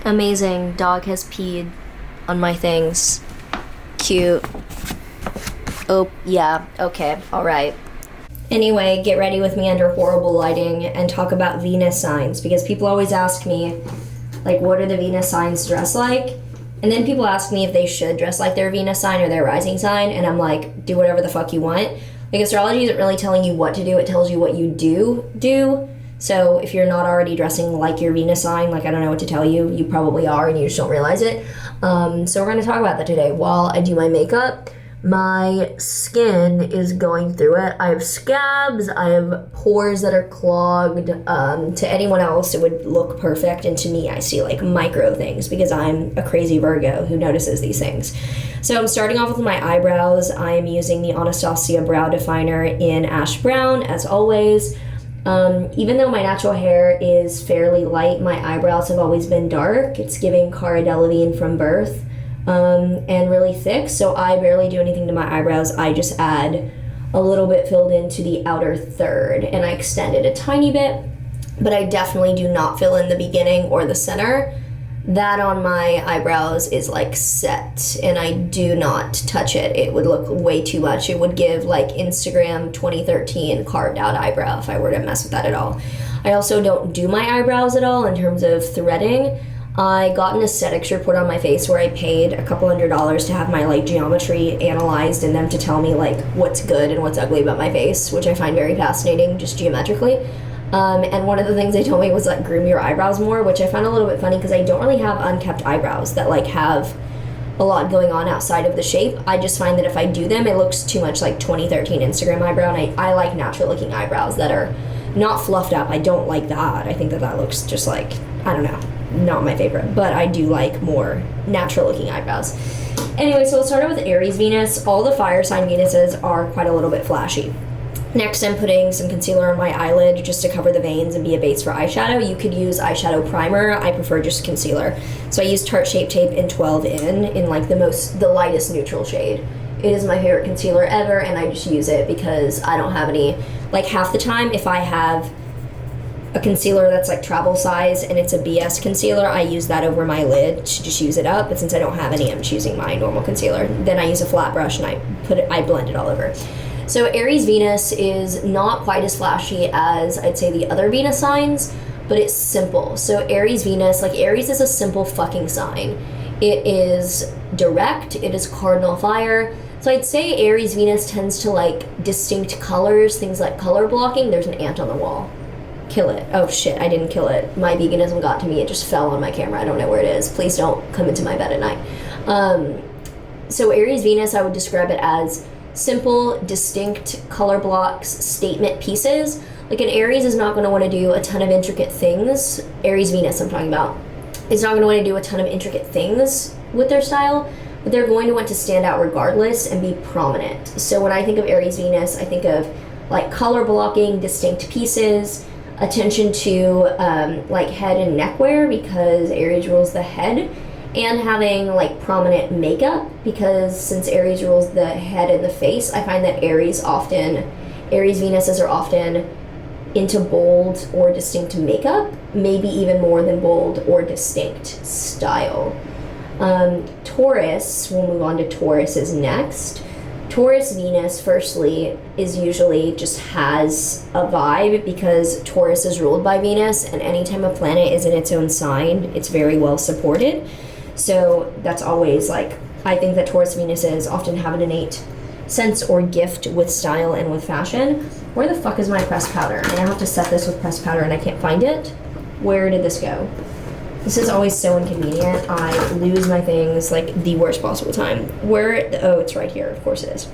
Amazing. Dog has peed on my things. Cute. Oh, yeah. Okay. All right. Anyway, get ready with me under horrible lighting and talk about Venus signs, because people always ask me, like, what are the Venus signs dress like? And then people ask me if they should dress like their Venus sign or their rising sign, and I'm like, do whatever the fuck you want. Like, astrology isn't really telling you what to do, it tells you what you do. So if you're not already dressing like your Venus sign, like, I don't know what to tell you. You probably are and you just don't realize it. So we're going to talk about that today. While I do my makeup, my skin is going through it. I have scabs, I have pores that are clogged. To anyone else, it would look perfect. And to me, I see like micro things because I'm a crazy Virgo who notices these things. So I'm starting off with my eyebrows. I am using the Anastasia Brow Definer in Ash Brown, as always. Even though my natural hair is fairly light, my eyebrows have always been dark. It's giving Cara Delevingne from birth. And really thick, so I barely do anything to my eyebrows. I just add a little bit filled into the outer third, and I extend it a tiny bit, but I definitely do not fill in the beginning or the center. That on my eyebrows is like set, and I do not touch it. It would look way too much. It would give like Instagram 2013 carved out eyebrow if I were to mess with that at all. I also don't do my eyebrows at all in terms of threading. I got an aesthetics report on my face where I paid a couple $100s to have my like geometry analyzed and them to tell me like what's good and what's ugly about my face, which I find very fascinating just geometrically. And one of the things they told me was like groom your eyebrows more, which I found a little bit funny because I don't really have unkept eyebrows that like have a lot going on outside of the shape. I just find that if I do them, it looks too much like 2013 Instagram eyebrow, and I like natural looking eyebrows that are not fluffed up. I don't like that. I think that looks just like, I don't know, not my favorite, but I do like more natural looking eyebrows. Anyway, so we'll start out with Aries Venus. All the fire sign Venuses are quite a little bit flashy. Next, I'm putting some concealer on my eyelid just to cover the veins and be a base for eyeshadow. You could use eyeshadow primer. I prefer just concealer. So I use Tarte Shape Tape in 12 in like the lightest neutral shade. It is my favorite concealer ever, and I just use it because I don't have any, like half the time if I have a concealer that's like travel size and it's a BS concealer, I use that over my lid to just use it up. But since I don't have any, I'm choosing my normal concealer. Then I use a flat brush and I blend it all over. So Aries Venus is not quite as flashy as I'd say the other Venus signs, but it's simple. So Aries Venus, like Aries is a simple fucking sign. It is direct, it is cardinal fire. So I'd say Aries Venus tends to like distinct colors, things like color blocking. There's an ant on the wall. Kill it. Oh shit, I didn't kill it. My veganism got to me. It just fell on my camera. I don't know where it is. Please don't come into my bed at night. So Aries Venus, I would describe it as simple, distinct color blocks, statement pieces. Like an Aries is not going to want to do a ton of intricate things. Aries Venus I'm talking about is not going to want to do a ton of intricate things with their style, but they're going to want to stand out regardless and be prominent. So when I think of Aries Venus, I think of like color blocking, distinct pieces, attention to like head and neckwear because Aries rules the head, and having like prominent makeup because since Aries rules the head and the face, I find that Aries Venuses are often into bold or distinct makeup, maybe even more than bold or distinct style. Taurus, we'll move on to Taurus is next. Taurus Venus, firstly, is usually just has a vibe because Taurus is ruled by Venus, and anytime a planet is in its own sign, it's very well supported. So that's always like, I think that Taurus Venuses often have an innate sense or gift with style and with fashion. Where the fuck is my pressed powder? I now have to set this with pressed powder and I can't find it. Where did this go? This is always so inconvenient. I lose my things like the worst possible time. Oh, it's right here. Of course it is.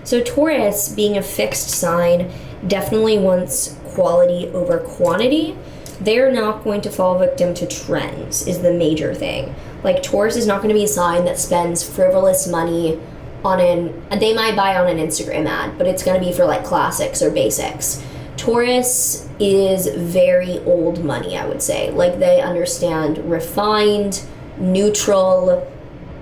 So Taurus, being a fixed sign, definitely wants quality over quantity. They're not going to fall victim to trends is the major thing. Like Taurus is not going to be a sign that spends frivolous money they might buy on an Instagram ad, but it's going to be for like classics or basics. Taurus is very old money, I would say. Like they understand refined, neutral,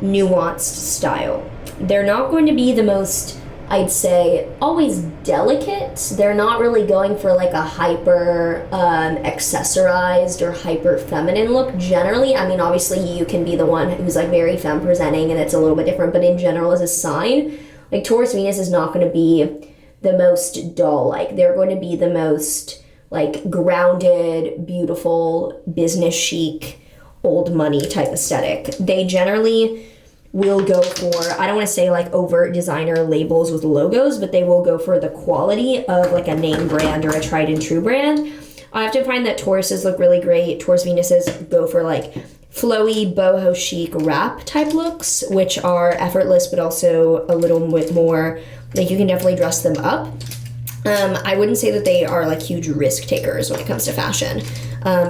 nuanced style. They're not going to be the most I'd say always delicate. They're not really going for like a hyper accessorized or hyper feminine look generally. I mean, obviously you can be the one who's like very femme presenting and it's a little bit different, but in general as a sign, like Taurus Venus is not going to be the most doll. Like they're going to be the most like grounded, beautiful, business chic, old money type aesthetic. They generally will go for, I don't want to say like overt designer labels with logos, but they will go for the quality of like a name brand or a tried and true brand. I often find that Tauruses look really great. Taurus Venuses go for like flowy, boho chic wrap type looks, which are effortless, but also a little bit more, like you can definitely dress them up. I wouldn't say that they are like huge risk takers when it comes to fashion.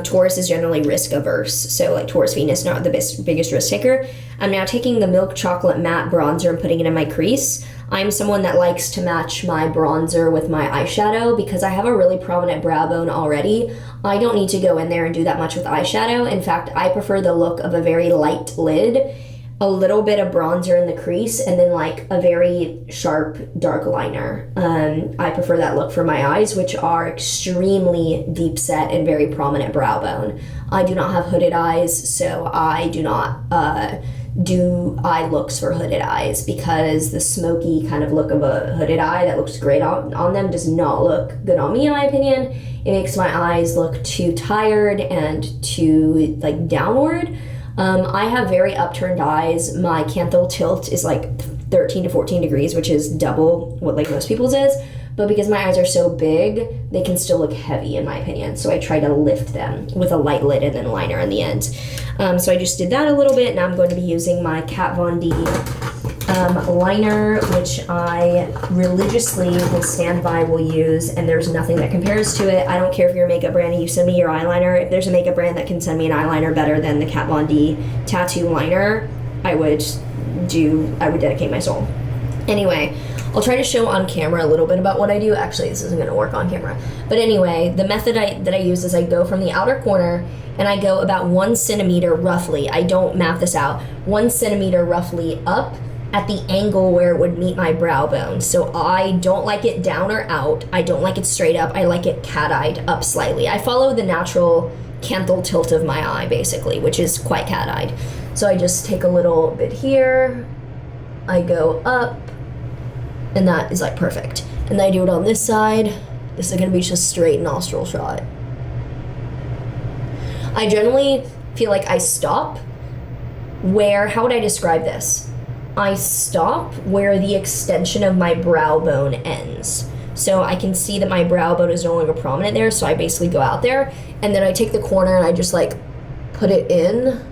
Taurus is generally risk averse, so like Taurus Venus, not the biggest risk taker. I'm now taking the Milk Chocolate Matte Bronzer and putting it in my crease. I'm someone that likes to match my bronzer with my eyeshadow because I have a really prominent brow bone already. I don't need to go in there and do that much with eyeshadow. In fact, I prefer the look of a very light lid, a little bit of bronzer in the crease, and then like a very sharp dark liner. I prefer that look for my eyes, which are extremely deep set and very prominent brow bone. I do not have hooded eyes, so I do not do eye looks for hooded eyes because the smoky kind of look of a hooded eye that looks great on them does not look good on me, in my opinion. It makes my eyes look too tired and too like downward. I have very upturned eyes. My canthal tilt is like 13 to 14 degrees, which is double what like most people's is. But because my eyes are so big, they can still look heavy in my opinion. So I try to lift them with a light lid and then liner in the end. So I just did that a little bit. Now I'm going to be using my Kat Von D liner, which I religiously will stand by, will use, and there's nothing that compares to it. I don't care if you're a makeup brand and you send me your eyeliner. If there's a makeup brand that can send me an eyeliner better than the Kat Von D tattoo liner, I would dedicate my soul. Anyway, I'll try to show on camera a little bit about what I do. Actually, this isn't going to work on camera. But anyway, the method that I use is I go from the outer corner and I go about 1 centimeter roughly. I don't map this out. 1 centimeter roughly up at the angle where it would meet my brow bone. So I don't like it down or out. I don't like it straight up. I like it cat-eyed up slightly. I follow the natural canthal tilt of my eye, basically, which is quite cat-eyed. So I just take a little bit here. I go up. And that is like perfect. And then I do it on this side. This is gonna be just straight nostril shot. I generally feel like I stop where, how would I describe this? I stop where the extension of my brow bone ends. So I can see that my brow bone is no longer prominent there, so I basically go out there, and then I take the corner and I just like put it in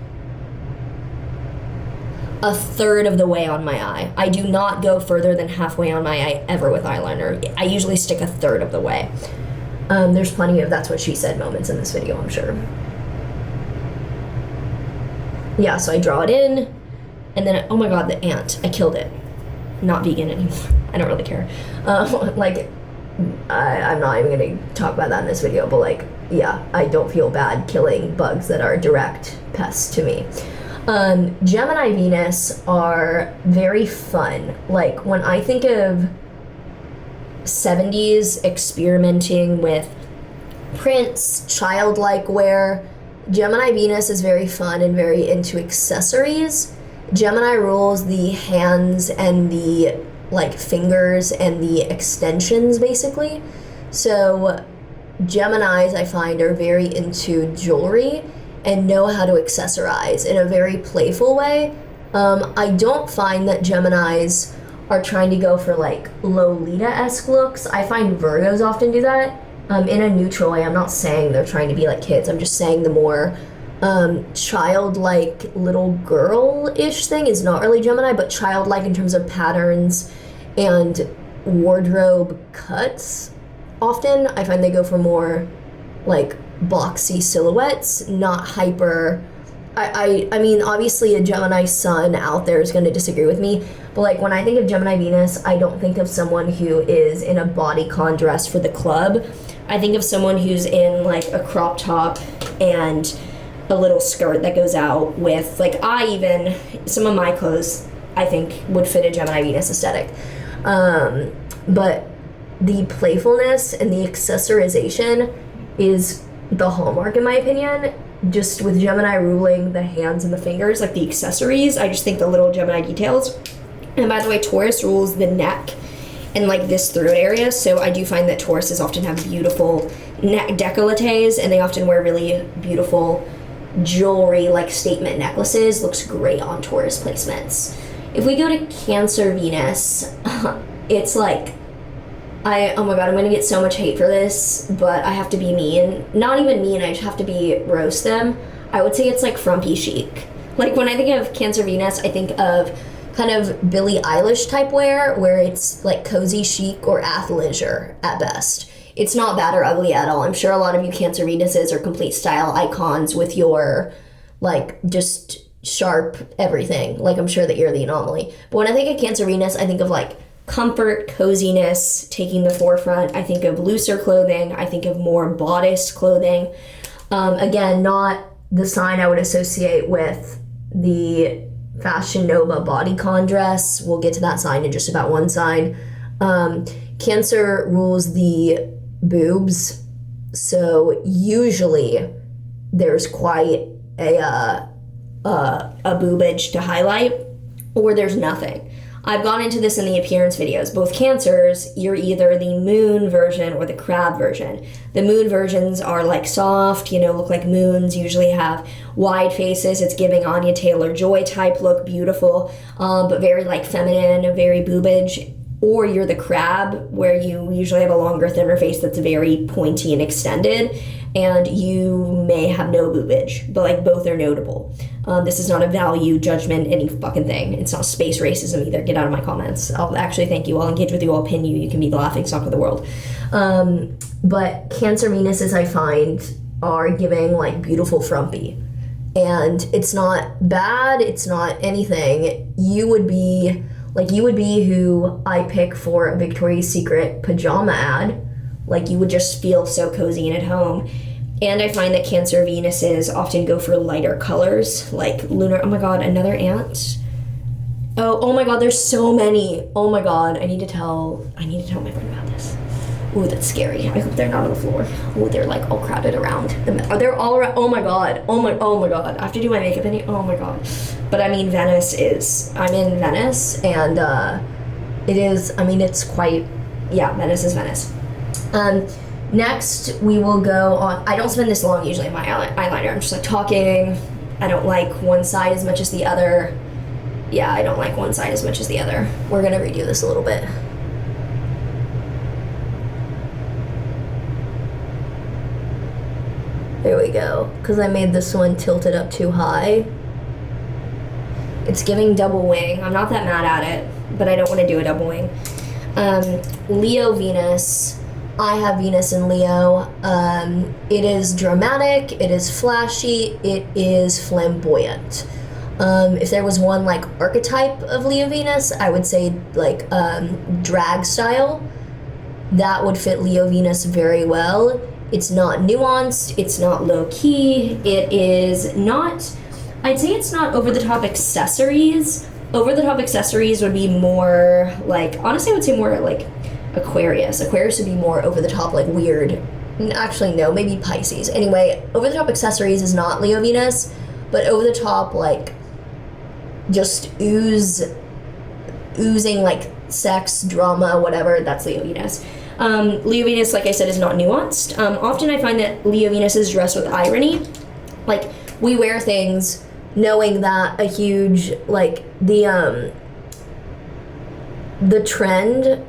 a third of the way on my eye. I do not go further than halfway on my eye ever with eyeliner. I usually stick a third of the way. There's plenty of that's what she said moments in this video, I'm sure. Yeah, so I draw it in, and then, oh my god, the ant. I killed it. Not vegan anymore. I don't really care. I'm not even gonna talk about that in this video, but like, yeah, I don't feel bad killing bugs that are direct pests to me. Gemini Venus are very fun. Like, when I think of 70s experimenting with prints, childlike wear, Gemini Venus is very fun and very into accessories. Gemini rules the hands and the like fingers and the extensions, basically. So Geminis, I find, are very into jewelry and know how to accessorize in a very playful way. I don't find that Geminis are trying to go for like Lolita-esque looks. I find Virgos often do that in a neutral way. I'm not saying they're trying to be like kids. I'm just saying the more childlike little girl-ish thing is not really Gemini, but childlike in terms of patterns and wardrobe cuts. Often I find they go for more like boxy silhouettes, not hyper. I mean, obviously a Gemini sun out there is going to disagree with me, but like when I think of Gemini Venus, I don't think of someone who is in a bodycon dress for the club. I think of someone who's in like a crop top and a little skirt that goes out with, like, some of my clothes I think would fit a Gemini Venus aesthetic. But the playfulness and the accessorization is the hallmark, in my opinion. Just with Gemini ruling the hands and the fingers, like the accessories, I just think the little Gemini details. And by the way, Taurus rules the neck and like this throat area, so I do find that Tauruses often have beautiful neck décolletés, and they often wear really beautiful jewelry, like statement necklaces. Looks great on Taurus placements. If we go to Cancer Venus, it's like, oh my god, I'm gonna get so much hate for this, but I have to be mean. Not even mean, I just have to roast them. I would say it's like frumpy chic. Like when I think of Cancer Venus, I think of kind of Billie Eilish type wear, where it's like cozy chic or athleisure at best. It's not bad or ugly at all. I'm sure a lot of you Cancer Venuses are complete style icons with your like just sharp everything. Like I'm sure that you're the anomaly. But when I think of Cancer Venus, I think of like comfort, coziness taking the forefront. I think of looser clothing. I think of more bodice clothing. Again, not the sign I would associate with the Fashion Nova bodycon dress. We'll get to that sign in just about one sign. Cancer rules the boobs, so usually there's quite a boobage to highlight, or there's nothing. I've gone into this in the appearance videos. Both Cancers, you're either the moon version or the crab version. The moon versions are like soft, look like moons, usually have wide faces. It's giving Anya Taylor-Joy type look, beautiful, but very like feminine, very boobage. Or you're the crab, where you usually have a longer, thinner face that's very pointy and extended, and you may have no boobage, but like both are notable. This is not a value judgment, any fucking thing. It's not space racism either. Get out of my comments. I'll actually thank you. I'll engage with you. I'll pin you. You can be the laughing stock of the world. But Cancer Venuses, I find, are giving like beautiful frumpy. And it's not bad. It's not anything. You would be who I pick for a Victoria's Secret pajama ad. Like you would just feel so cozy and at home. And I find that Cancer Venuses often go for lighter colors, like lunar. Oh my god, another ant. Oh my god, there's so many. Oh my god, I need to tell my friend about this. Ooh, that's scary. I hope they're not on the floor. Ooh, they're like all crowded around. They're all around. Oh my god. Oh my god. I have to do my makeup in. Oh my god. But I mean, I'm in Venice, and it's quite, Venice is Venice. Next, we will go on. I don't spend this long usually in my eyeliner. I'm just like talking. I don't like one side as much as the other. Yeah, I don't like one side as much as the other. We're gonna redo this a little bit. There we go. Because I made this one tilted up too high. It's giving double wing. I'm not that mad at it, but I don't want to do a double wing. Leo Venus. I have Venus in Leo. It is dramatic, it is flashy, it is flamboyant. If there was one like archetype of Leo Venus, I would say like drag style. That would fit Leo Venus very well. It's not nuanced, it's not low key, it is not, I'd say it's not over the top accessories. Over the top accessories would be more like, honestly I would say more like Aquarius. Aquarius would be more over the top, like weird. Actually, no, maybe Pisces. Anyway, over the top accessories is not Leo Venus, but over the top, like, just oozing like sex, drama, whatever, that's Leo Venus. Leo Venus, like I said, is not nuanced. Often I find that Leo Venus is dressed with irony. Like, we wear things knowing that a huge, like, the trend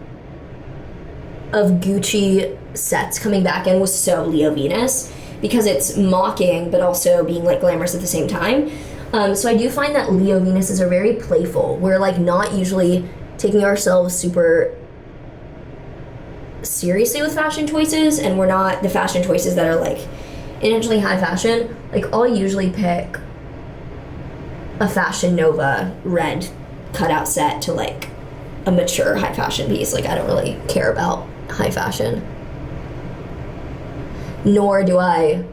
of Gucci sets coming back in was so Leo Venus, because it's mocking but also being like glamorous at the same time. So I do find that Leo Venuses are very playful. We're like not usually taking ourselves super seriously with fashion choices, and we're not the fashion choices that are like intentionally high fashion. Like I'll usually pick a Fashion Nova red cutout set to like a mature high fashion piece. Like I don't really care about high fashion, nor do I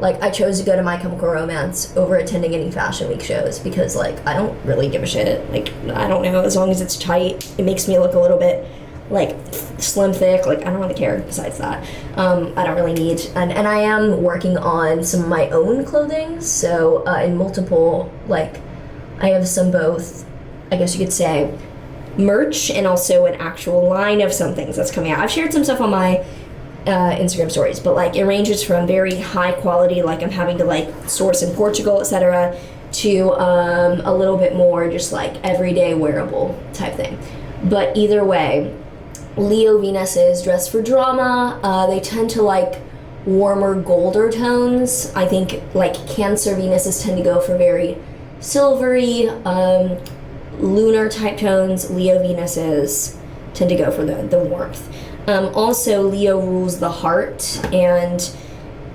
Like, I chose to go to My Chemical Romance over attending any Fashion Week shows because, like, I don't really give a shit. Like, I don't know, as long as it's tight, it makes me look a little bit, like, slim, thick. Like, I don't really care besides that. I don't really need, and I am working on some of my own clothing, so in multiple, like, I have some both, I guess you could say, merch and also an actual line of some things that's coming out. I've shared some stuff on my Instagram stories, but like it ranges from very high quality, like I'm having to like source in Portugal, etc., to a little bit more just like everyday wearable type thing. But either way, Leo Venuses dress for drama. They tend to like warmer, golder tones. I think like Cancer Venuses tend to go for very silvery, lunar type tones. Leo Venuses tend to go for the warmth. Also, Leo rules the heart, and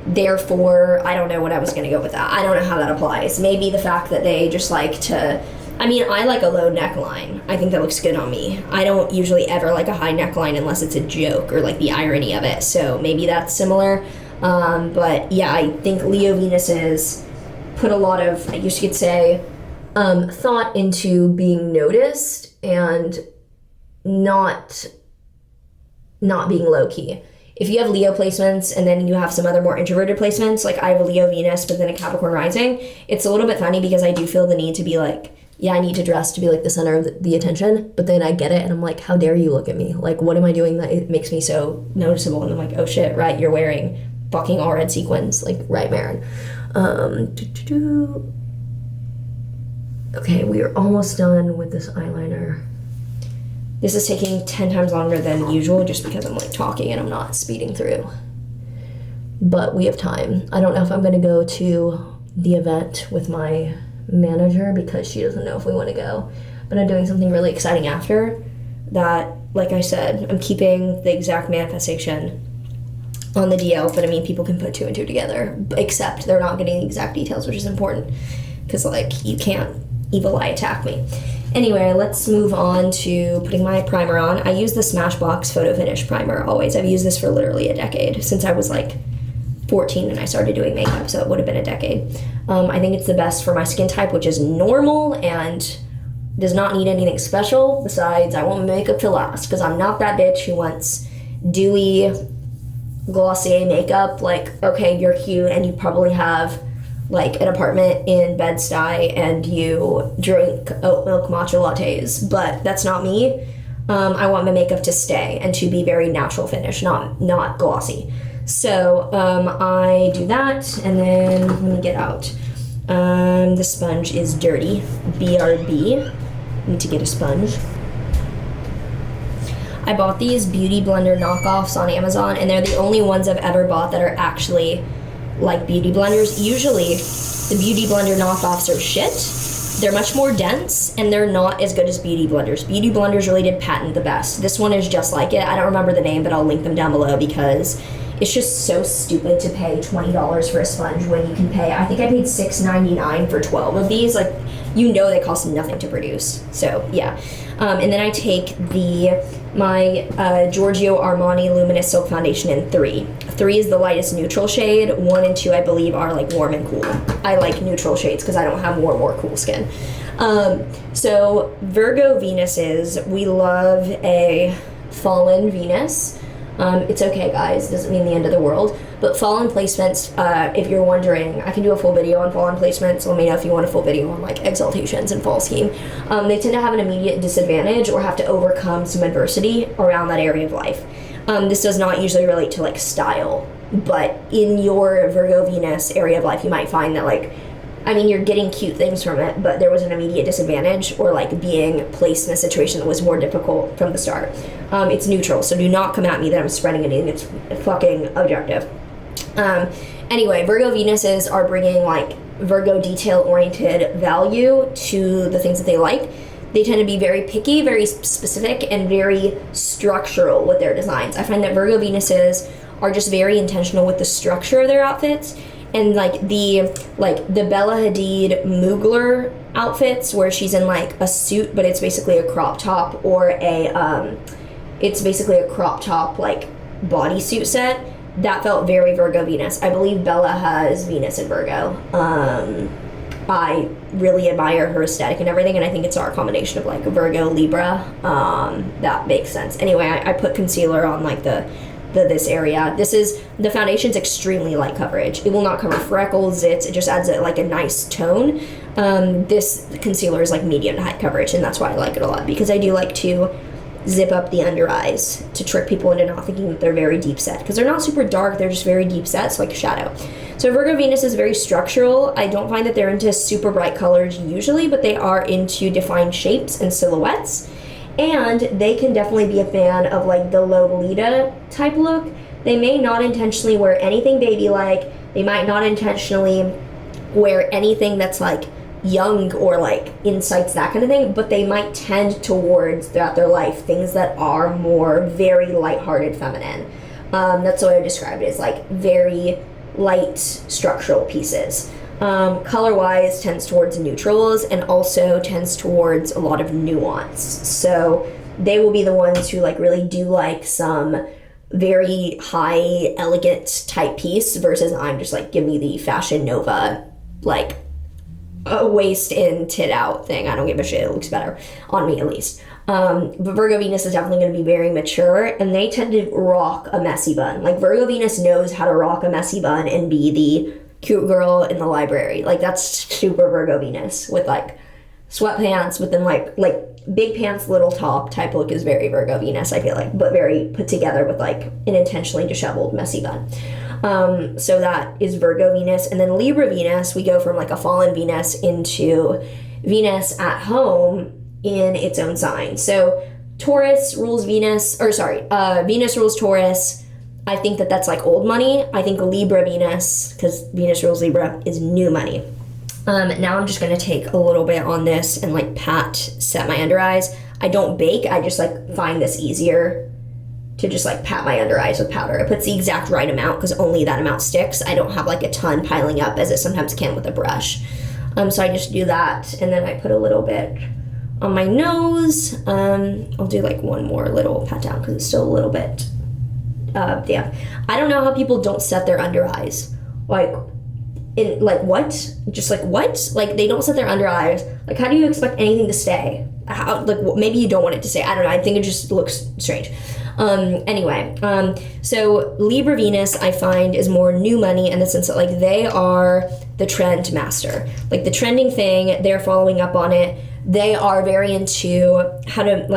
therefore, I don't know what I was going to go with that. I don't know how that applies. Maybe the fact that they just like to, I mean, I like a low neckline. I think that looks good on me. I don't usually ever like a high neckline unless it's a joke or like the irony of it. So maybe that's similar. But yeah, I think Leo Venuses put a lot of, I guess you could say, thought into being noticed and not being low-key. If you have Leo placements and then you have some other more introverted placements, like I have a Leo Venus but then a Capricorn rising, it's a little bit funny because I do feel the need to be like, yeah, I need to dress to be like the center of the attention, but then I get it and I'm like, how dare you look at me? Like, what am I doing that it makes me so noticeable? And I'm like, oh shit, right, you're wearing fucking all red sequins. Like, right, Maren. Okay, we are almost done with this eyeliner. This is taking 10 times longer than usual just because I'm like talking and I'm not speeding through. But we have time. I don't know if I'm gonna go to the event with my manager because she doesn't know if we wanna go. But I'm doing something really exciting after that, like I said, I'm keeping the exact manifestation on the DL, but I mean, people can put two and two together, except they're not getting the exact details, which is important because like you can't evil eye attack me. Anyway, let's move on to putting my primer on. I use the Smashbox Photo Finish Primer always. I've used this for literally a decade, since I was like 14 and I started doing makeup, so it would have been a decade. I think it's the best for my skin type, which is normal and does not need anything special. Besides, I want my makeup to last, because I'm not that bitch who wants dewy, glossy makeup. Like, okay, you're cute and you probably have like an apartment in Bed-Stuy and you drink oat milk matcha lattes, but that's not me. I want my makeup to stay and to be very natural finish, not glossy. So I do that, and then let me get out. The sponge is dirty, BRB. Need to get a sponge. I bought these Beauty Blender knockoffs on Amazon, and they're the only ones I've ever bought that are actually like beauty blenders. Usually the beauty blender knockoffs are shit. They're much more dense and they're not as good as beauty blenders. Beauty blenders really did patent the best. This one is just like it. I don't remember the name, but I'll link them down below because it's just so stupid to pay $20 for a sponge when you can pay, I think I paid $6.99 for 12 of these. Like, you know they cost nothing to produce. So yeah. And then I take my Giorgio Armani Luminous Silk Foundation in 3. 3 is the lightest neutral shade. 1 and 2, I believe, are like warm and cool. I like neutral shades because I don't have more cool skin. So Virgo Venuses, we love a fallen Venus. It's okay, guys, doesn't mean the end of the world. But fallen placements, if you're wondering, I can do a full video on fallen placements. Let me know if you want a full video on like exaltations and fall scheme. They tend to have an immediate disadvantage or have to overcome some adversity around that area of life. This does not usually relate to like style, but in your Virgo Venus area of life, you might find that like, I mean, you're getting cute things from it, but there was an immediate disadvantage or like being placed in a situation that was more difficult from the start. It's neutral, so do not come at me that I'm spreading anything. It's fucking objective. Anyway, Virgo Venuses are bringing like Virgo detail-oriented value to the things that they like. They tend to be very picky, very specific, and very structural with their designs. I find that Virgo Venuses are just very intentional with the structure of their outfits. And like the Bella Hadid Mugler outfits where she's in like a suit, but it's basically a crop top, or it's basically a crop top like bodysuit set. that felt very Virgo Venus. I believe Bella has Venus in Virgo. I really admire her aesthetic and everything, and I think it's our combination of like Virgo, Libra. That makes sense. Anyway, I put concealer on like this area. The foundation's extremely light coverage. It will not cover freckles, zits. It just adds like a nice tone. This concealer is like medium to high coverage, and that's why I like it a lot, because I do like to zip up the under eyes to trick people into not thinking that they're very deep set, because they're not super dark, they're just very deep set. It's like a shadow. So Virgo Venus is very structural. I don't find that they're into super bright colors usually, but they are into defined shapes and silhouettes, and they can definitely be a fan of like the Lolita type look. They may not intentionally wear anything baby-like. They might not intentionally wear anything that's like young or like insights, that kind of thing, but they might tend towards, throughout their life, things that are more very lighthearted feminine. That's the way I describe it, is like very light structural pieces. Color-wise tends towards neutrals, and also tends towards a lot of nuance. So they will be the ones who like really do like some very high elegant type piece, versus I'm just like, give me the Fashion Nova like a waist in, tit out thing. I don't give a shit. It looks better on me, at least. But Virgo Venus is definitely going to be very mature, and they tend to rock a messy bun. Like Virgo Venus knows how to rock a messy bun and be the cute girl in the library. Like that's super Virgo Venus, with like sweatpants, but then like big pants, little top type look is very Virgo Venus, I feel like, but very put together with like an intentionally disheveled messy bun. So that is Virgo Venus. And then Libra Venus, we go from like a fallen Venus into Venus at home in its own sign. So Taurus rules Venus, Venus rules Taurus. I think that that's like old money. I think Libra Venus, because Venus rules Libra, is new money. Now I'm just going to take a little bit on this and like set my under eyes. I don't bake. I just like find this easier to just like pat my under eyes with powder. It puts the exact right amount, because only that amount sticks. I don't have like a ton piling up as it sometimes can with a brush. So I just do that, and then I put a little bit on my nose. I'll do like one more little pat down because it's still a little bit damp. I don't know how people don't set their under eyes. What? Just like what? Like they don't set their under eyes. Like how do you expect anything to stay? How, like maybe you don't want it to stay. I don't know. I think it just looks strange. So Libra Venus, I find, is more new money in the sense that like they are the trend master. Like the trending thing, they're following up on it. They are very into how to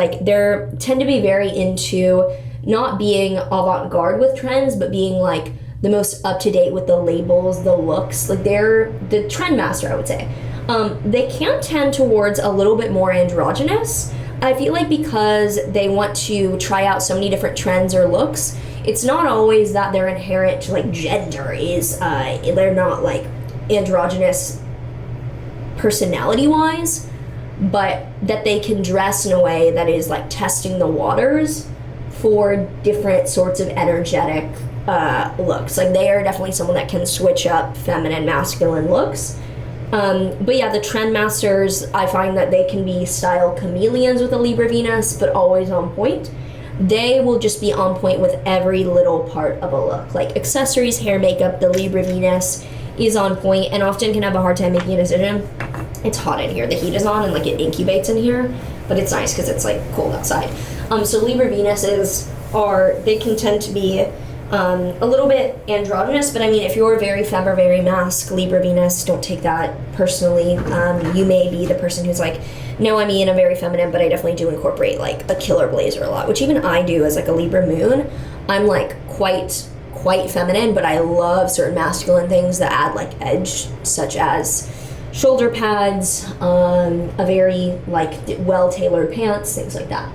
tend to be very into not being avant-garde with trends, but being like the most up-to-date with the labels, the looks. Like they're the trend master, I would say. They can tend towards a little bit more androgynous. I feel like because they want to try out so many different trends or looks, it's not always that their inherent like gender is, they're not like androgynous personality-wise, but that they can dress in a way that is like testing the waters for different sorts of energetic looks. Like they are definitely someone that can switch up feminine, masculine looks. But yeah, the trend masters, I find that they can be style chameleons with a Libra Venus, but always on point. They will just be on point with every little part of a look. Like accessories, hair, makeup, the Libra Venus is on point and often can have a hard time making a decision. It's hot in here. The heat is on and like it incubates in here, but it's nice because it's like cold outside. So Libra Venuses they can tend to be a little bit androgynous, but I mean, if you're very femme or very masc, Libra Venus, don't take that personally. You may be the person who's like, no, I mean, I'm very feminine, but I definitely do incorporate like a killer blazer a lot, which even I do as like a Libra moon. I'm like quite feminine, but I love certain masculine things that add like edge, such as shoulder pads, a very like well-tailored pants, things like that.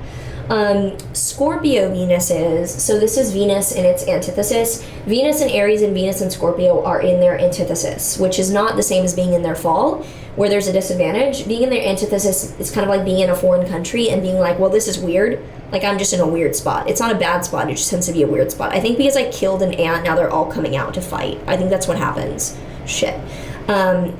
Scorpio Venuses, so this is Venus in its antithesis. Venus in Aries and Venus in Scorpio are in their antithesis, which is not the same as being in their fall, where there's a disadvantage. Being in their antithesis is kind of like being in a foreign country and being like, well, this is weird. Like, I'm just in a weird spot. It's not a bad spot, it just tends to be a weird spot. I think because I killed an ant, now they're all coming out to fight. I think that's what happens. Shit.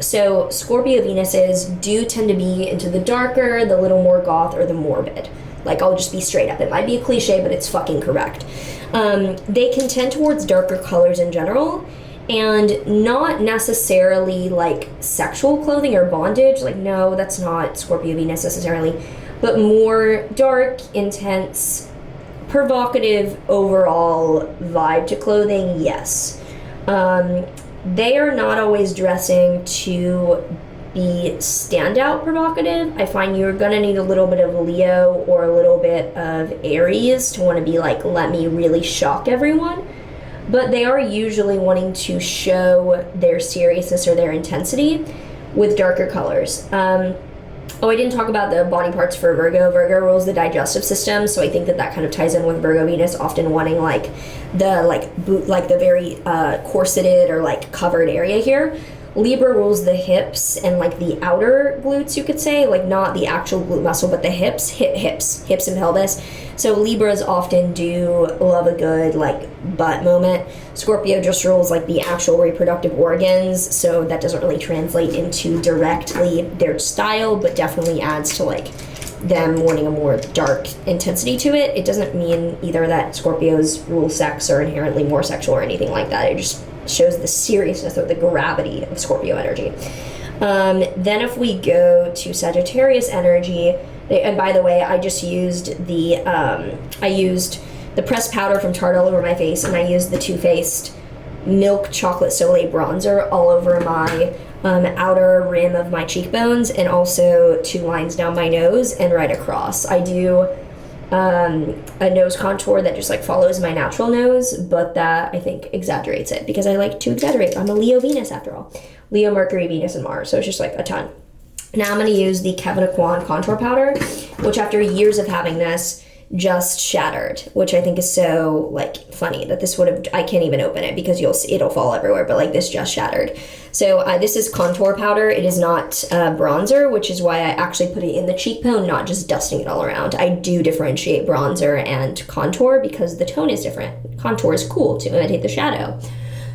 So Scorpio Venuses do tend to be into the darker, the little more goth, or the morbid. Like, I'll just be straight up. It might be a cliche, but it's fucking correct. They can tend towards darker colors in general, and not necessarily like sexual clothing or bondage. Like, no, that's not Scorpio Venus necessarily, but more dark, intense, provocative overall vibe to clothing, yes. They are not always dressing to be standout provocative. I find you're gonna need a little bit of Leo or a little bit of Aries to want to be like, let me really shock everyone. But they are usually wanting to show their seriousness or their intensity with darker colors. Oh, I didn't talk about the body parts for Virgo. Virgo rules the digestive system, so I think that kind of ties in with Virgo Venus, often wanting like the very corseted or like covered area here. Libra rules the hips and like the outer glutes, you could say, like not the actual glute muscle, but the hips and pelvis. So Libras often do love a good like butt moment. Scorpio just rules like the actual reproductive organs, so that doesn't really translate into directly their style, but definitely adds to like them wanting a more dark intensity to it. It doesn't mean either that Scorpios rule sex or inherently more sexual or anything like that. It just shows the seriousness or the gravity of Scorpio energy. Then if we go to Sagittarius energy, and by the way, I just used the pressed powder from Tarte all over my face, and I used the Too Faced Milk Chocolate Soleil bronzer all over my outer rim of my cheekbones, and also 2 lines down my nose and right across. I do a nose contour that just like follows my natural nose, but that I think exaggerates it because I like to exaggerate. I'm a Leo Venus after all. Leo, Mercury, Venus, and Mars, so it's just like a ton. Now I'm going to use the Kevin Aquan contour powder, which after years of having this just shattered, which I think is so like funny that this would have, I can't even open it because you'll see it'll fall everywhere, but like this just shattered. So this is contour powder. It is not bronzer, which is why I actually put it in the cheekbone, not just dusting it all around. I do differentiate bronzer and contour because the tone is different. Contour is cool to imitate the shadow.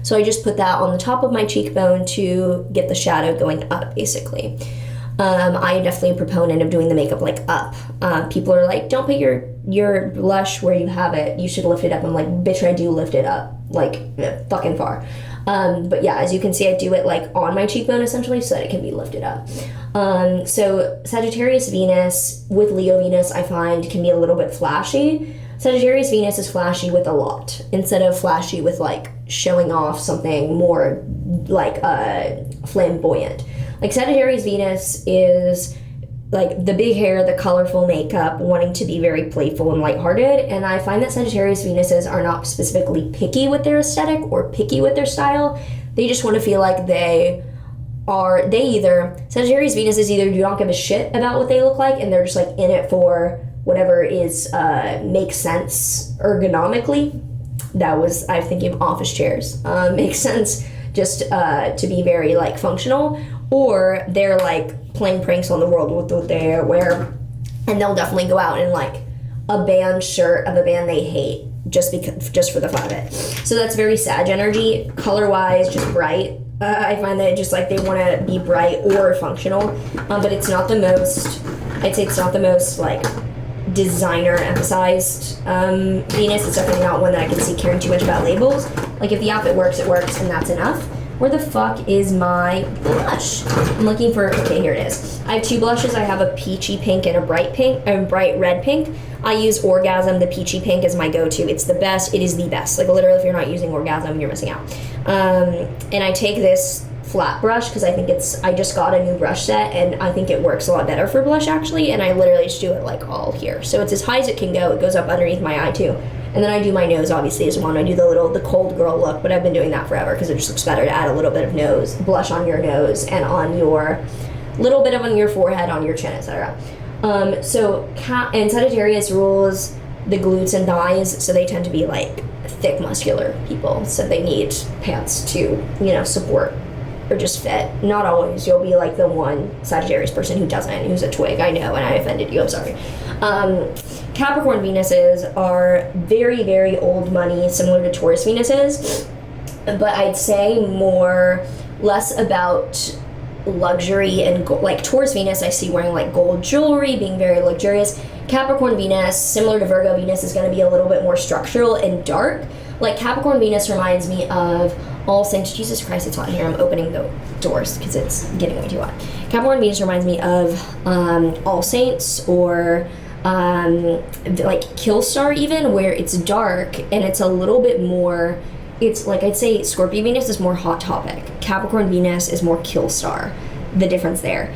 So I just put that on the top of my cheekbone to get the shadow going up, basically. I am definitely a proponent of doing the makeup like up. People are like, don't put your blush where you have it. You should lift it up. I'm like, bitch, I do lift it up like fucking far. But yeah, as you can see, I do it like on my cheekbone essentially so that it can be lifted up. So Sagittarius Venus with Leo Venus, I find can be a little bit flashy. Sagittarius Venus is flashy with a lot instead of flashy with like showing off something more like flamboyant. Like Sagittarius Venus is like the big hair, the colorful makeup, wanting to be very playful and lighthearted. And I find that Sagittarius Venuses are not specifically picky with their aesthetic or picky with their style. They just want to feel like Sagittarius Venus is either do not give a shit about what they look like and they're just like in it for whatever is makes sense ergonomically. That was, I'm thinking of office chairs. Makes sense just to be very like functional. Or they're like playing pranks on the world with what they wear, and they'll definitely go out in like a band shirt of a band they hate just for the fun of it. So that's very Sag energy. Color wise, just bright. I find that just like they want to be bright or functional, but it's not the most. I'd say it's not the most like designer emphasized Venus. It's definitely not one that I can see caring too much about labels. Like if the outfit works, it works, and that's enough. Where the fuck is my blush? I'm looking for, okay, here it is. I have 2 blushes. I have a peachy pink and a bright red pink. I use Orgasm, the peachy pink, as my go-to. It's the best. It is the best. Like literally, if you're not using Orgasm, you're missing out. And I take this flat brush because I think I just got a new brush set and I think it works a lot better for blush actually. And I literally just do it like all here. So it's as high as it can go. It goes up underneath my eye too. And then I do my nose obviously as well. I do the cold girl look, but I've been doing that forever because it just looks better to add a little bit of blush on your nose and on your little bit of on your forehead, on your chin, etc. And Sagittarius rules the glutes and thighs, so they tend to be like thick muscular people. So they need pants to, support or just fit. Not always. You'll be like the one Sagittarius person who doesn't, who's a twig. I know, and I offended you. I'm sorry. Capricorn Venuses are very, very old money, similar to Taurus Venuses, but I'd say less about luxury and like Taurus Venus I see wearing like gold jewelry, being very luxurious. Capricorn Venus, similar to Virgo Venus, is going to be a little bit more structural and dark. Like Capricorn Venus reminds me of All Saints. Jesus Christ, it's hot in here. I'm opening the doors because it's getting way too hot. Capricorn Venus reminds me of All Saints, or like Killstar even, where it's dark and it's a little bit more, it's like I'd say Scorpio Venus is more Hot Topic. Capricorn Venus is more Killstar. The difference there,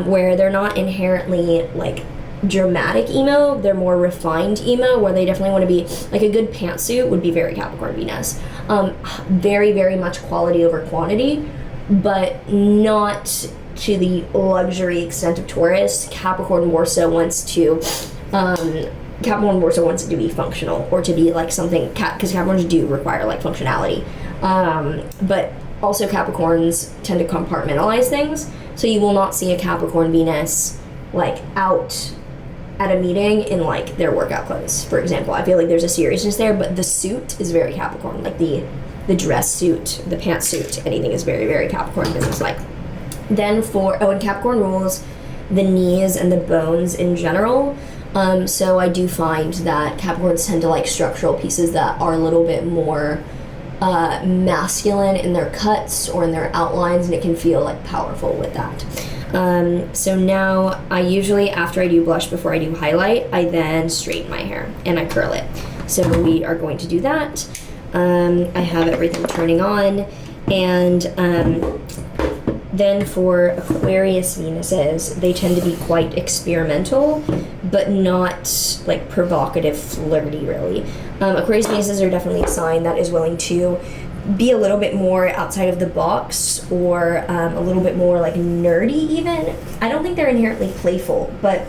where they're not inherently like dramatic emo, they're more refined emo, where they definitely want to be like a good pantsuit would be very Capricorn Venus. Very, very much quality over quantity, but not to the luxury extent of Taurus. Capricorn more so wants to be functional, or to be like something, because Capricorns do require like functionality, but also Capricorns tend to compartmentalize things, so you will not see a Capricorn Venus like out at a meeting in like their workout clothes, for example. I feel like there's a seriousness there, but the suit is very Capricorn, like the dress suit, the pantsuit, anything is very, very Capricorn business-like. Then and Capricorn rules the knees and the bones in general. So I do find that Capricorns tend to like structural pieces that are a little bit more masculine in their cuts or in their outlines, and it can feel like powerful with that. So now I usually, after I do blush, before I do highlight, I then straighten my hair and I curl it. So we are going to do that. I have everything turning on, and then for Aquarius Venuses, they tend to be quite experimental, but not like provocative, flirty, really. Aquarius Venuses are definitely a sign that is willing to be a little bit more outside of the box, or a little bit more like nerdy even. I don't think they're inherently playful, but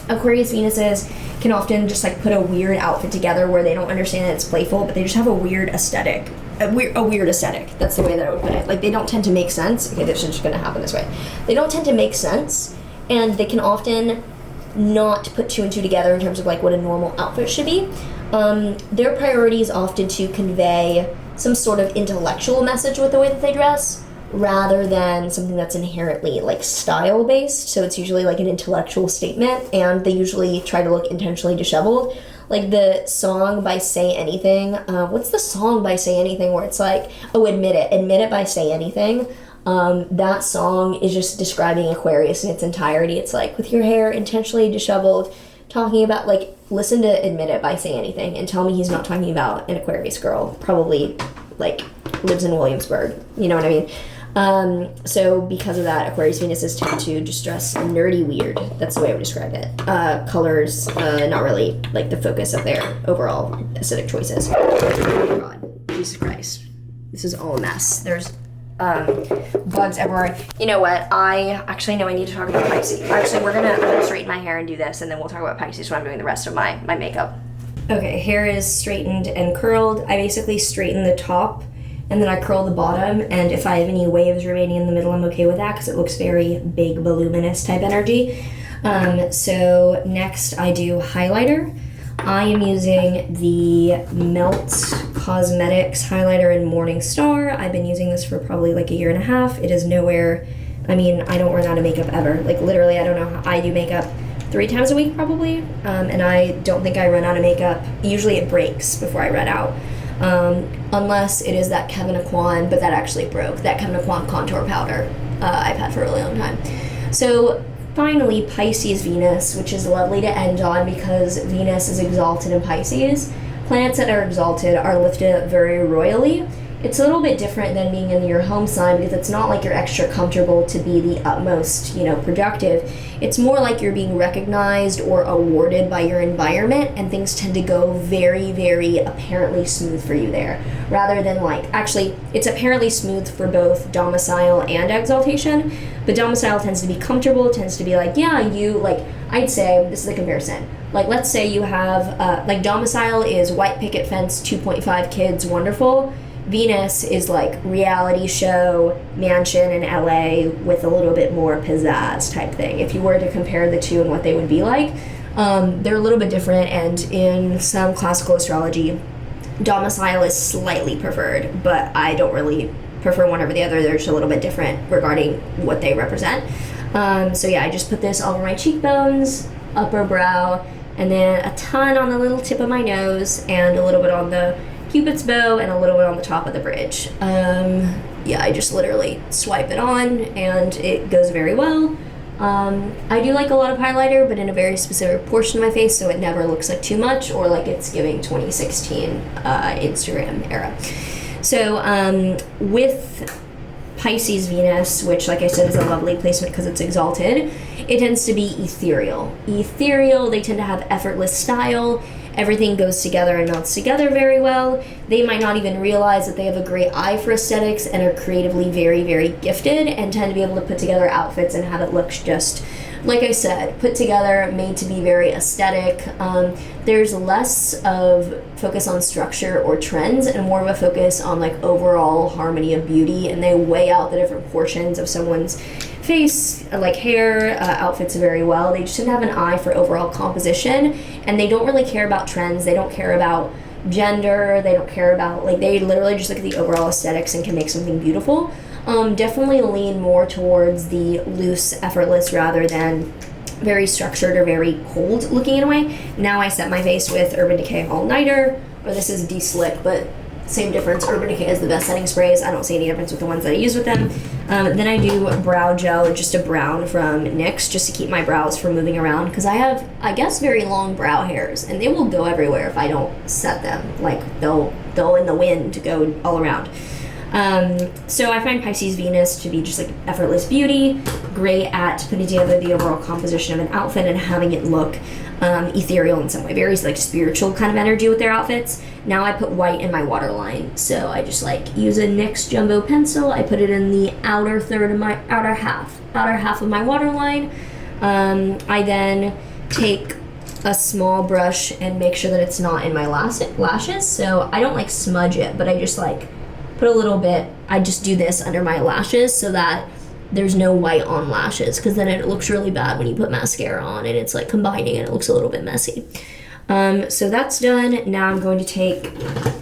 Aquarius Venuses can often just like put a weird outfit together where they don't understand that it's playful, but they just have a weird aesthetic. A weird aesthetic. That's the way that I would put it. Like, they don't tend to make sense. Okay, this is just gonna happen this way. They don't tend to make sense, and they can often not put two and two together in terms of like what a normal outfit should be. Their priority is often to convey some sort of intellectual message with the way that they dress, rather than something that's inherently like style based. So it's usually like an intellectual statement, and they usually try to look intentionally disheveled. Like the song by Say Anything, what's the song by Say Anything where it's like, oh, admit it by Say Anything. That song is just describing Aquarius in its entirety. It's like, with your hair intentionally disheveled, talking about like, listen to Admit It by Say Anything and tell me he's not talking about an Aquarius girl, probably like lives in Williamsburg, you know what I mean? So because of that, Aquarius Venuses tend to just dress nerdy weird. That's the way I would describe it. Colors, not really like the focus of their overall aesthetic choices. Oh my God, Jesus Christ. This is all a mess. There's bugs everywhere. You know what? I actually know I need to talk about Pisces. Actually, I'm gonna straighten my hair and do this, and then we'll talk about Pisces when I'm doing the rest of my makeup. Okay, hair is straightened and curled. I basically straighten the top, and then I curl the bottom, and if I have any waves remaining in the middle, I'm okay with that because it looks very big, voluminous type energy. So next I do highlighter. I am using the Melt Cosmetics highlighter in Morning Star. I've been using this for probably like a year and a half. It is nowhere, I mean, I don't run out of makeup ever. Like literally, I don't know how I do makeup 3 times a week probably, and I don't think I run out of makeup. Usually it breaks before I run out. Unless it is that Kevin Aquan, but that actually broke. That Kevin Aquan contour powder I've had for a really long time. So finally, Pisces Venus, which is lovely to end on because Venus is exalted in Pisces. Planets that are exalted are lifted up very royally. It's a little bit different than being in your home sign because it's not like you're extra comfortable to be the utmost, productive. It's more like you're being recognized or awarded by your environment, and things tend to go very, very apparently smooth for you there. Rather than actually, it's apparently smooth for both domicile and exaltation, but domicile tends to be comfortable, tends to be I'd say, this is the comparison. Let's say you have, domicile is white picket fence, 2.5 kids, wonderful. Venus is reality show, mansion in LA with a little bit more pizzazz type thing. If you were to compare the two and what they would be like, they're a little bit different, and in some classical astrology, domicile is slightly preferred, but I don't really prefer one over the other. They're just a little bit different regarding what they represent. So yeah, I just put this all over my cheekbones, upper brow, and then a ton on the little tip of my nose, and a little bit on the Cupid's bow, and a little bit on the top of the bridge. Yeah, I just literally swipe it on, and it goes very well. I do like a lot of highlighter, but in a very specific portion of my face, so it never looks like too much or like it's giving 2016 Instagram era. So with Pisces Venus, which like I said is a lovely placement because it's exalted, it tends to be ethereal. Ethereal, they tend to have effortless style. Everything goes together and melts together very well. They might not even realize that they have a great eye for aesthetics and are creatively very, very gifted, and tend to be able to put together outfits and have it look just, like I said, put together, made to be very aesthetic. There's less of focus on structure or trends and more of a focus on like overall harmony of beauty, and they weigh out the different portions of someone's face, like hair, outfits very well. They just tend to have an eye for overall composition, and they don't really care about trends. They don't care about gender. They don't care about, like, they literally just look at the overall aesthetics and can make something beautiful. Definitely lean more towards the loose, effortless rather than very structured or very cold looking in a way. Now I set my face with Urban Decay All Nighter, or this is De-Slick, but same difference. Urban Decay is the best setting sprays. I don't see any difference with the ones that I use with them. Then I do brow gel, just a brown from NYX, just to keep my brows from moving around, because I have, I guess, very long brow hairs, and they will go everywhere if I don't set them. Like, they'll in the wind go all around. So I find Pisces Venus to be just like effortless beauty, great at putting together the overall composition of an outfit and having it look ethereal in some way, very like spiritual kind of energy with their outfits. Now I put white in my waterline, so I just like use a NYX jumbo pencil. I put it in the outer third of my outer half of my waterline. I then take a small brush and make sure that it's not in my lashes. So I don't like smudge it, but I just like put a little bit. I just do this under my lashes so that there's no white on lashes, because then it looks really bad when you put mascara on and it's like combining and it looks a little bit messy. So that's done. Now I'm going to take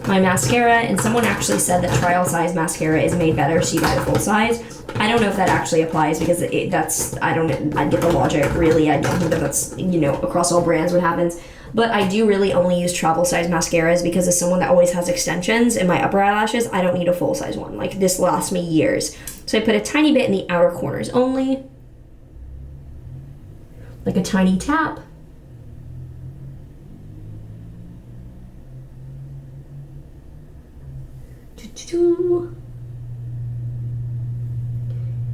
my mascara, and someone actually said that trial size mascara is made better, so you buy the full size. I don't know if that actually applies, because I get the logic, really. I don't think that that's, across all brands what happens. But I do really only use travel size mascaras, because as someone that always has extensions in my upper eyelashes, I don't need a full size one. Like, this lasts me years. So I put a tiny bit in the outer corners only, like a tiny tap.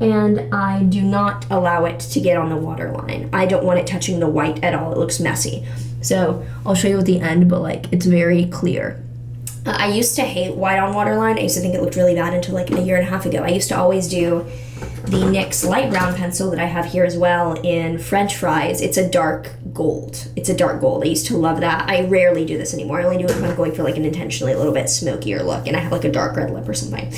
And I do not allow it to get on the waterline. I don't want it touching the white at all. It looks messy. So I'll show you at the end, but like, it's very clear. I used to hate white on waterline. I used to think it looked really bad until like a year and a half ago. I used to always do the NYX light brown pencil that I have here as well in French fries. It's a dark gold. I used to love that. I rarely do this anymore. I only do it when I'm going for like an intentionally a little bit smokier look and I have like a dark red lip or something.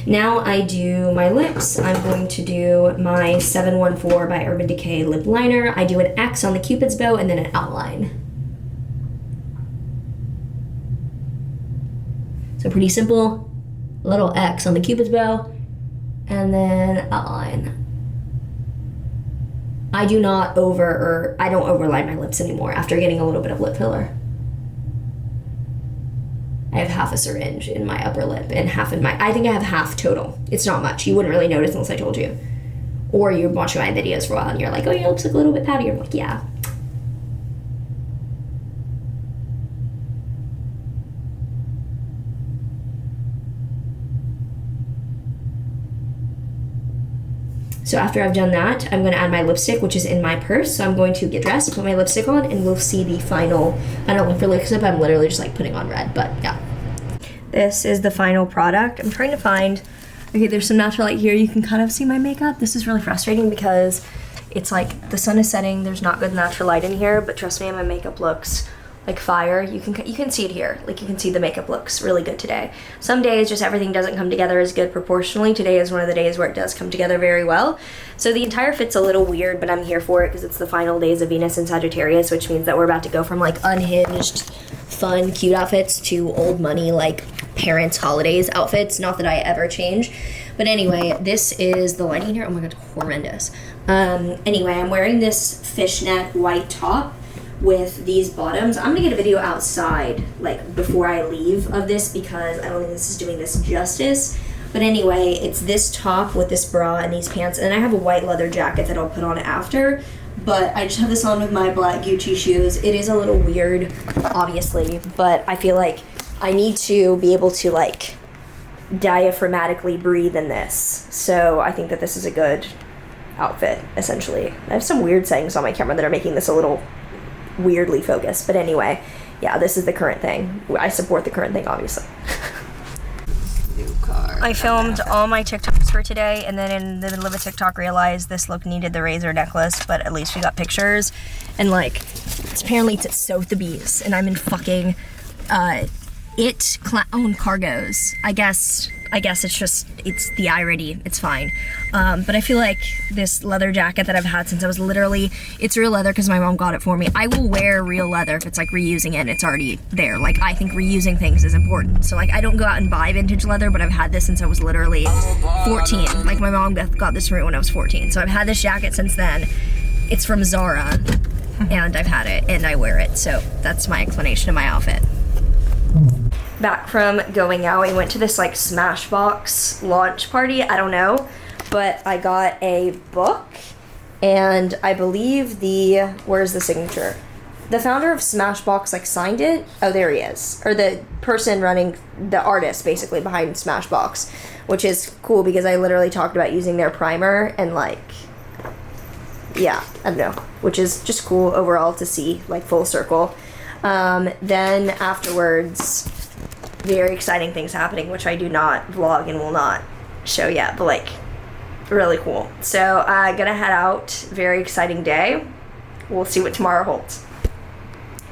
Now I do my lips. I'm going to do my 714 by Urban Decay lip liner. I do an X on the Cupid's bow and then an outline. So pretty simple, little X on the Cupid's bow, and then outline. I don't overline my lips anymore after getting a little bit of lip filler. I have half a syringe in my upper lip and half in I think I have half total. It's not much. You wouldn't really notice unless I told you. Or you're watching my videos for a while and you're like, oh, your lips look a little bit pouty. I'm like, yeah. So after I've done that, I'm going to add my lipstick, which is in my purse. So I'm going to get dressed, put my lipstick on, and we'll see the final. I don't look for lipstick. I'm literally just like putting on red, but yeah. This is the final product. I'm trying to find, okay, there's some natural light here. You can kind of see my makeup. This is really frustrating because it's like the sun is setting. There's not good natural light in here, but trust me, my makeup looks like fire. You can see it here. Like, you can see the makeup looks really good today. Some days just everything doesn't come together as good proportionally. Today is one of the days where it does come together very well. So the entire fit's a little weird, but I'm here for it because it's the final days of Venus in Sagittarius, which means that we're about to go from like unhinged, fun, cute outfits to old money, like parents' holidays outfits. Not that I ever change. But anyway, this is the lighting here. Oh my god, horrendous. Anyway, I'm wearing this fishnet white top with these bottoms. I'm gonna get a video outside, like, before I leave of this, because I don't think this is doing this justice. But anyway, it's this top with this bra and these pants, and I have a white leather jacket that I'll put on after. But I just have this on with my black Gucci shoes. It is a little weird, obviously, but I feel like I need to be able to, like, diaphragmatically breathe in this. So I think that this is a good outfit, essentially. I have some weird settings on my camera that are making this a little weirdly focused. But anyway, yeah, this is the current thing. I support the current thing, obviously. I filmed all my TikToks for today, and then in the middle of a TikTok realized this look needed the razor necklace, but at least we got pictures. And like, apparently it's at Sotheby's, and I'm in fucking own cargos. I guess it's the irony. It's fine. But I feel like this leather jacket that I've had since I was it's real leather because my mom got it for me. I will wear real leather if it's like reusing it and it's already there. Like, I think reusing things is important. So like, I don't go out and buy vintage leather, but I've had this since I was literally 14. Like, my mom got this for me when I was 14. So I've had this jacket since then. It's from Zara, and I've had it and I wear it. So that's my explanation of my outfit. Back from going out, we went to this like Smashbox launch party, I don't know, but I got a book, and I believe where's the signature? The founder of Smashbox like signed it. Oh, there he is. Or the person running, the artist basically behind Smashbox, which is cool because I literally talked about using their primer, and like, yeah, I don't know, which is just cool overall to see, like, full circle. Then afterwards, very exciting things happening, which I do not vlog and will not show yet, but like, really cool. So gonna head out. Very exciting day. We'll see what tomorrow holds.